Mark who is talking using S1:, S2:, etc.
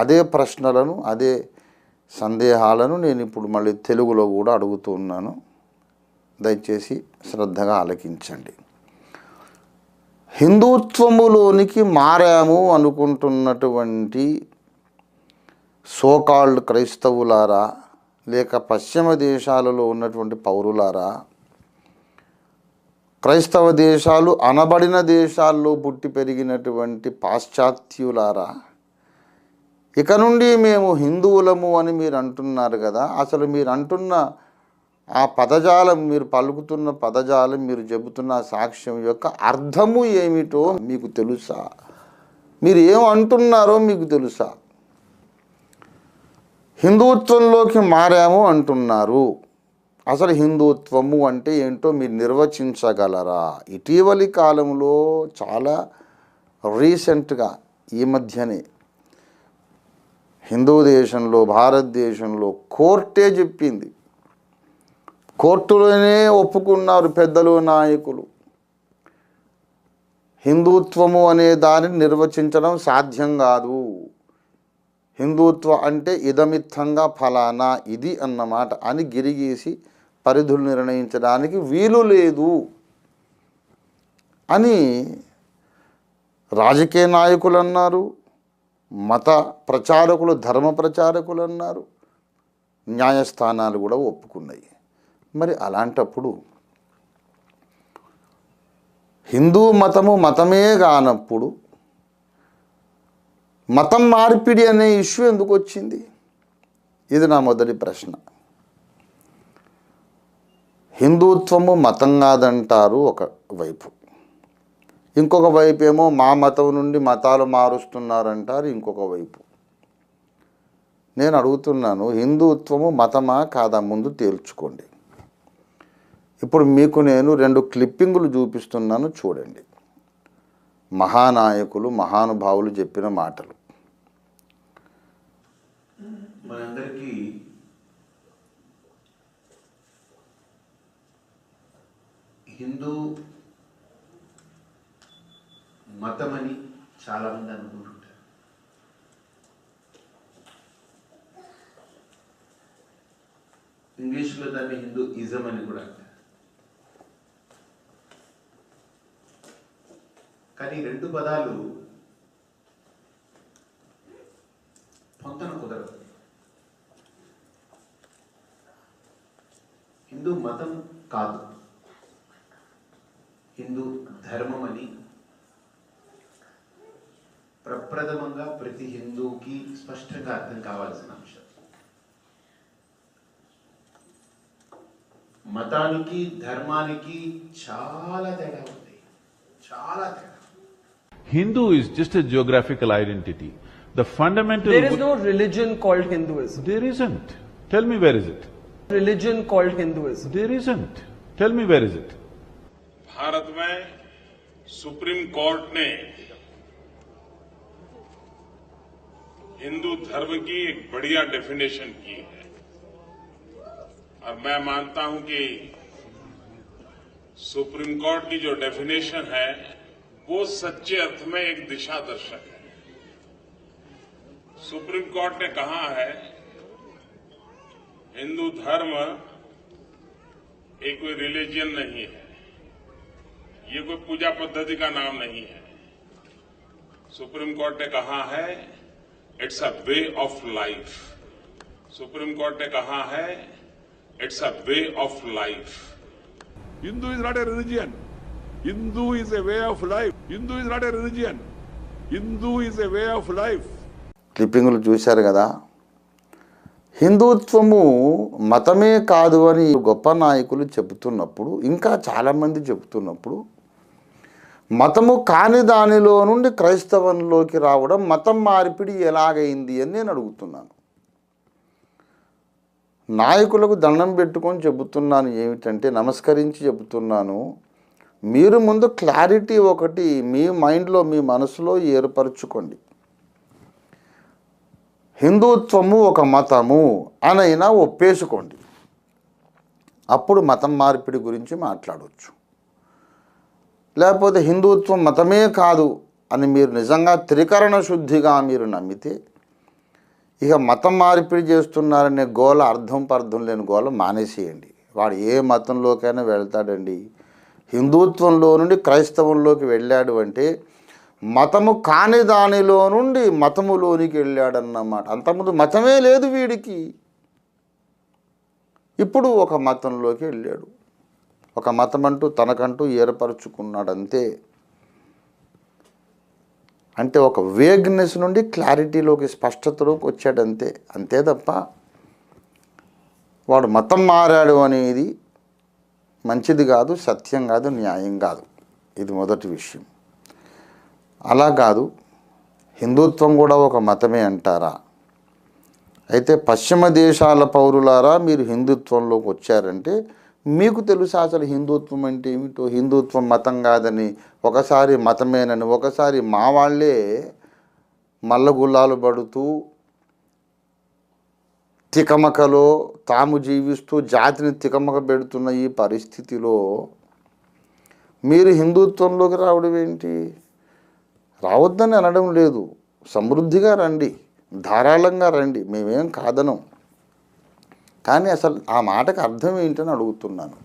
S1: అదే ప్రశ్నలను అదే సందేహాలను నేను ఇప్పుడు మళ్ళీ తెలుగులో కూడా అడుగుతున్నాను. దయచేసి శ్రద్ధగా ఆలకించండి. హిందుత్వములోనికి మారాము అనుకుంటున్నటువంటి సోకాల్డ్ క్రైస్తవులారా, లేక పశ్చిమ దేశాలలో ఉన్నటువంటి పౌరులారా, క్రైస్తవ దేశాలు అనబడిన దేశాల్లో పుట్టి పెరిగినటువంటి పాశ్చాత్యులారా, ఇక నుండి మేము హిందువులము అని మీరు అంటున్నారు కదా, అసలు మీరు అంటున్న ఆ పదజాలం, మీరు పలుకుతున్న పదజాలం, మీరు చెబుతున్న సాక్ష్యం యొక్క అర్థము ఏమిటో మీకు తెలుసా? మీరు ఏం అంటున్నారో మీకు తెలుసా? హిందుత్వంలోకి మారాము అంటున్నారు. అసలు హిందుత్వము అంటే ఏంటో మీరు నిర్వచించగలరా? ఇటీవలి కాలంలో చాలా రీసెంట్గా ఈ మధ్యనే హిందూ దేశంలో, భారతదేశంలో కోర్టే చెప్పింది, కోర్టులోనే ఒప్పుకున్నారు పెద్దలు, నాయకులు, హిందుత్వము అనే దానిని నిర్వచించడం సాధ్యం కాదు. హిందుత్వ అంటే ఇదమిత్తంగా ఫలానా ఇది అన్నమాట అని గిరిగీసి పరిధులు నిర్ణయించడానికి వీలు లేదు అని రాజకీయ నాయకులు అన్నారు, మత ప్రచారకులు, ధర్మ ప్రచారకులు అన్నారు, న్యాయస్థానాలు కూడా ఒప్పుకున్నాయి. మరి అలాంటప్పుడు హిందూ మతము మతమే కానప్పుడు మతం మార్పిడి అనే ఇష్యూ ఎందుకు వచ్చింది? ఇది నా మొదటి ప్రశ్న. హిందుత్వము మతం కాదంటారు ఒకవైపు, ఇంకొక వైపు ఏమో మా మతం నుండి మతాలు మారుస్తున్నారంటారు ఇంకొక వైపు. నేను అడుగుతున్నాను, హిందుత్వము మతమా కాదా ముందు తేల్చుకోండి. ఇప్పుడు మీకు నేను 2 క్లిప్పింగులు చూపిస్తున్నాను, చూడండి. మహానాయకులు, మహానుభావులు చెప్పిన మాటలు.
S2: మనందరికీ హిందూ మతమని చాలామంది అనుకుంటుంటారు. ఇంగ్లీష్లో దాన్ని హిందూ ఇజం అని కూడా అంటారు. కానీ 2 పదాలు పొంతన కుదరదు. హిందూ మతం కాదు, హిందూ ధర్మం అని ప్రప్రథమంగా ప్రతి హిందూకి స్పష్టంగా అర్థం కావాల్సిన అంశం. మతానికి ధర్మానికి చాలా తేడా ఉంది, చాలా తేడా.
S3: Hindu is just a geographical identity. The fundamental...
S4: There is no religion called Hinduism.
S3: There isn't. Tell me where is it?
S4: Religion called Hinduism.
S3: There isn't. Tell me where is it?
S5: Bharat में supreme court ने हिंदू धर्म की एक बढ़िया definition की है और मैं मानता हूं कि सुप्रीम कोर्ट की जो डेफिनेशन है वो सच्चे अर्थ में एक दिशा दर्शक है। सुप्रीम कोर्ट ने कहा है हिंदू धर्म एक कोई रिलीजन नहीं है, ये कोई पूजा पद्धति का नाम नहीं है। सुप्रीम कोर्ट ने कहा है it's a way of life. Supreme court ने कहा है it's a way of life.
S6: Hindu is not a religion. Hindu is a way of life. Hindu is not a religion. Hindu is a way of life.
S1: క్లిప్పింగ్లు చూశారు కదా. హిందుత్వము మతమే కాదు అని గొప్ప నాయకులు చెబుతున్నప్పుడు, ఇంకా చాలామంది చెబుతున్నప్పుడు, మతము కాని దానిలో నుండి క్రైస్తవంలోకి రావడం మతం మార్పిడి ఎలాగైంది అని నేను అడుగుతున్నాను. నాయకులకు దండం పెట్టుకొని చెబుతున్నాను ఏమిటంటే, నమస్కరించి చెబుతున్నాను, మీరు ముందు క్లారిటీ ఒకటి మీ మైండ్లో, మీ మనసులో ఏర్పరచుకోండి. హిందుత్వము ఒక మతము అనైనా ఒప్పేసుకోండి, అప్పుడు మతం మార్పిడి గురించి మాట్లాడవచ్చు. లేకపోతే హిందుత్వం మతమే కాదు అని మీరు నిజంగా త్రికరణ శుద్ధిగా మీరు నమ్మితే ఇక మతం మార్పిడి చేస్తున్నారనే గోల అర్థం పర్థం లేని గోల మానేసేయండి. వాడు ఏ మతంలోకైనా వెళ్తాడండి. హిందుత్వంలో నుండి క్రైస్తవంలోకి వెళ్ళాడు అంటే మతము కాని దానిలో నుండి మతములోనికి వెళ్ళాడన్నమాట. అంతకుముందు మతమే లేదు వీడికి, ఇప్పుడు ఒక మతంలోకి వెళ్ళాడు. ఒక మతం అంటూ తనకంటూ ఏర్పరచుకున్నాడు అంతే. అంటే ఒక వేగ్నెస్ నుండి క్లారిటీలోకి, స్పష్టతలోకి వచ్చాడు అంతే. అంతే తప్ప వాడు మతం మారాడు అనేది మంచిది కాదు, సత్యం కాదు, న్యాయం కాదు. ఇది మొదటి విషయం. అలా కాదు, హిందుత్వం కూడా ఒక మతమే అంటారా? అయితే పశ్చిమ దేశాల పౌరులారా, మీరు హిందుత్వంలోకి వచ్చారంటే మీకు తెలుసా అసలు హిందుత్వం అంటే ఏమిటో? హిందుత్వం మతం కాదని, ఒకసారి మతమేనని, ఒకసారి మా వాళ్ళే మల్లగుల్లాలు పడుతూ తికమకలో తాము జీవిస్తూ జాతిని తికమక పెడుతున్న ఈ పరిస్థితిలో మీరు హిందుత్వంలోకి రావడం ఏంటి? రావద్దని అనడం లేదు, సమృద్ధిగా రండి, ధారాళంగా రండి, మేమేం కాదనం. కానీ అసలు ఆ మాటకు అర్థం ఏంటని అడుగుతున్నాను.